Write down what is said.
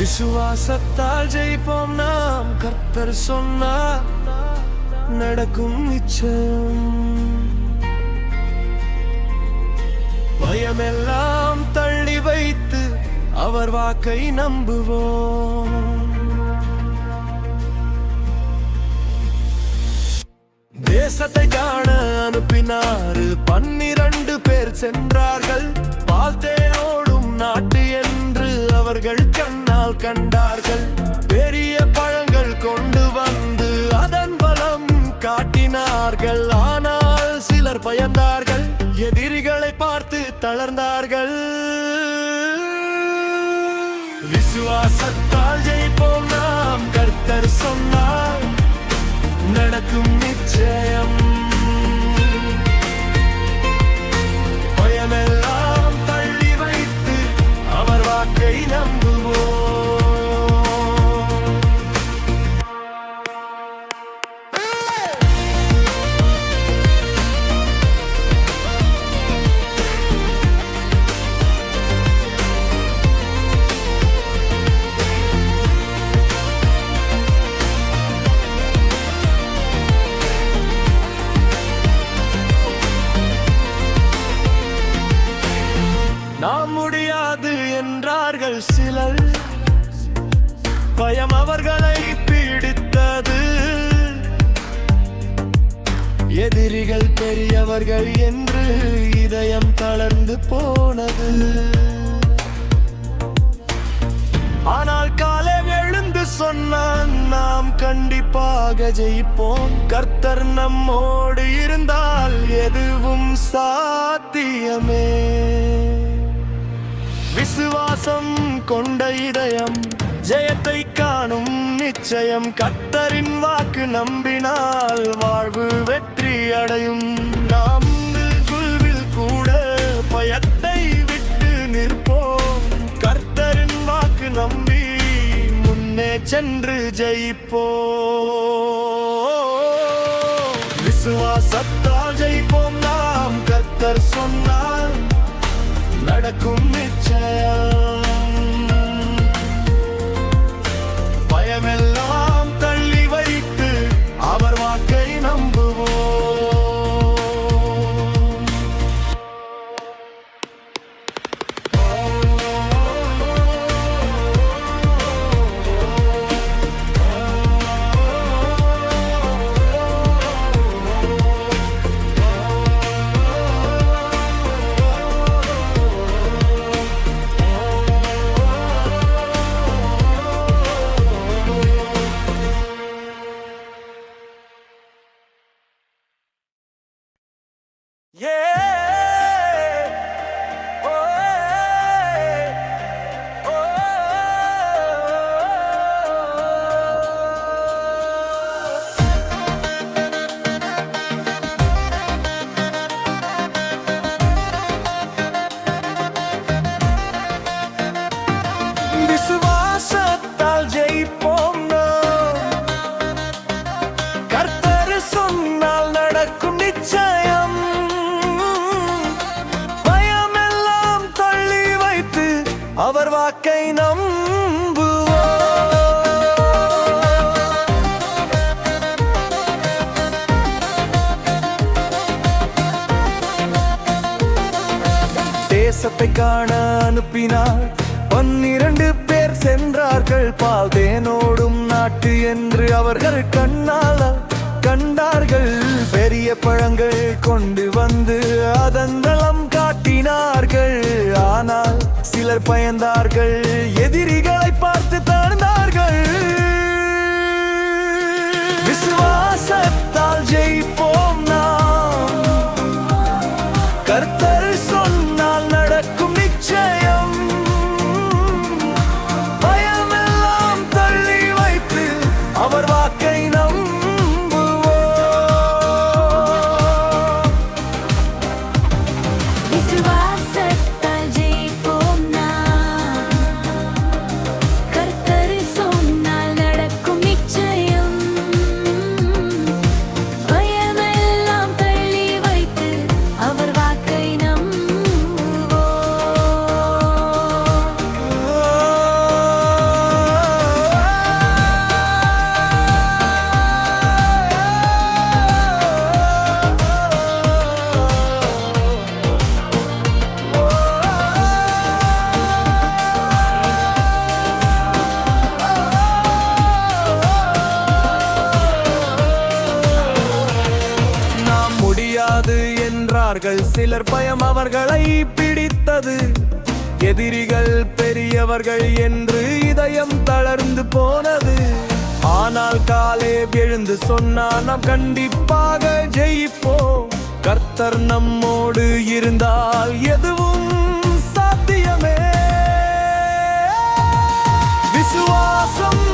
விசுவாசத்தால் ஜெயிப்போம் நாம். கர்த்தர் சொன்னார் நடக்கும் நிச்சயம். பயமெல்லாம் தள்ளி வைத்து அவர் வாக்கை நம்புவோம். தேசத்தை காண அனுப்பினார். 12 பேர் சென்றார்கள். பால் தேனோடும் நாட்டு என்று அவர்கள் கண்ணால் கண்டார்கள். பெரிய பழங்கள் கொண்டு வந்து அதன் பலம் காட்டினார்கள். ஆனால் சிலர் பயந்தார்கள், எதிரிகளை பார்த்து தளர்ந்தார்கள். விசுவாசத்தால் ஜெயிப்போம் நாம். கர்த்தர் சொன்னார் நடக்கும் நிச்சயம். பயமெல்லாம் தள்ளி வைத்து அவர் வாக்கை நம்புவோம். நாம் முடியாது என்றார்கள் சிலர். பயம் அவர்களை பீடித்தது. எதிரிகள் பெரியவர்கள் என்று இதயம் தளர்ந்து போனது. ஆனால் காலேப் எழுந்து சொன்னான், நாம் கண்டிப்பாக ஜெயிப்போம். கர்த்தர் நம்மோடு இருந்தால் எதுவும் சாத்தியமே. விசுவாசம் கொண்ட இதயம் ஜெயத்தை காணும் நிச்சயம். கர்த்தரின் வாக்கு நம்பினால் வாழ்வு வெற்றி அடையும். நாம் குழுவில் கூட பயத்தை விட்டு நிற்போம். கர்த்தரின் வாக்கு நம்பி முன்னே சென்று ஜெயிப்போம். விசுவாசத்தால் ஜெயிப்போம் நாம். கர்த்தர் சொன்னால் நடக்கும் நிச்சயம். பயமெல்லாம் தள்ளி வைத்து அவர் வாக்கை நம்புவோம். விசுவாசத்தால் ஜெயிப்போம் நாம். கர்த்தர் சொன்னால் நடக்கும் நிச்சயம். பயமெல்லாம் தள்ளி வைத்து அவர் வாக்கை நம்புவோம். தேசத்தை காண அனுப்பினார். 12 பேர் சென்றார்கள். பால் தேனோடும் நாட்டு என்று அவர்கள் கண்ணால் கண்டார்கள். பெரிய பழங்கள் கொண்டு வந்து அதன் நலம் காட்டினார்கள். ஆனால் சிலர் பயந்தார்கள், எதிரிகளை பார்த்து தாழ்ந்தார்கள். விசுவாசத்தால் ஜெயிப்போம் நாம். கர்த்தர் சொன்னால் நடக்கும் நிச்சயம். பயமெல்லாம் தள்ளி வைத்து அவர் வாக்கை நம்புவோம். விசுவாசத்தால் ஜெயிப்போம் நாம். கர்த்தர் சொன்னால் நடக்கும் நிச்சயம். பயமெல்லாம் தள்ளி வைத்து அவர் வாக்கை நம்புவோம். அவர்கள் சிலர் பயம் அவர்களை பிடித்தது. எதிரிகள் பெரியவர்கள் என்று இதயம் தளர்ந்து போனது. ஆனால் காலேப் எழுந்து சொன்னான், நாம் கண்டிப்பாக ஜெயிப்போம். கர்த்தர் நம்மோடு இருந்தால் எதுவும் சாத்தியமே. விசுவாசம்